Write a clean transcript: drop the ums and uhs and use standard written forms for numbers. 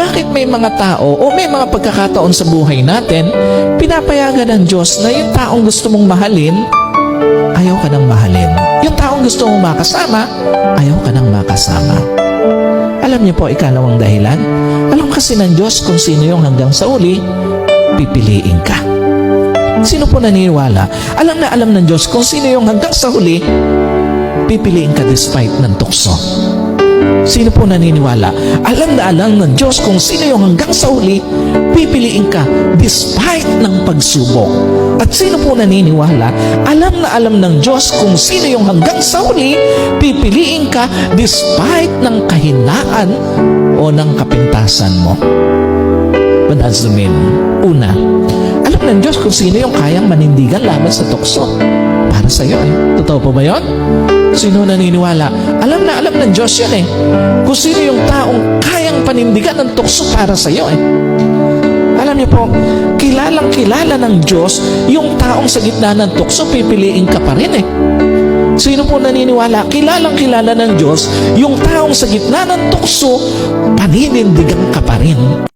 bakit may mga tao o may mga pagkakataon sa buhay natin, pinapayagan ng Diyos na yung taong gusto mong mahalin, ayaw ka nang mahalin. Yung taong gusto mong makasama, ayaw ka nang makasama. Alam niyo po, ikalawang dahilan, alam kasi ng Diyos kung sino yung hanggang sa uli, pipiliin ka. Sino po naniniwala? Alam na alam ng Diyos kung sino yung hanggang sa huli, pipiliin ka despite ng tukso. Sino po naniniwala? Alam na alam ng Diyos kung sino yung hanggang sa huli, pipiliin ka despite ng pagsubok. At sino po naniniwala? Alam na alam ng Diyos kung sino yung hanggang sa huli, pipiliin ka despite ng kahinaan o ng kapintasan mo. Panazlumin. Una, alam ng Diyos kung sino yung kayang manindigan laban sa tukso. Para sa iyo Totoo po ba yun? Sino naniniwala? Alam na alam ng Diyos yan kung sino yung taong kayang panindigan ng tukso para sa iyo Alam niyo po, kilalang kilala ng Diyos yung taong sa gitna ng tukso, pipiliin ka pa rin Sino po naniniwala? Kilalang kilala ng Diyos yung taong sa gitna ng tukso, paninindigan ka pa rin.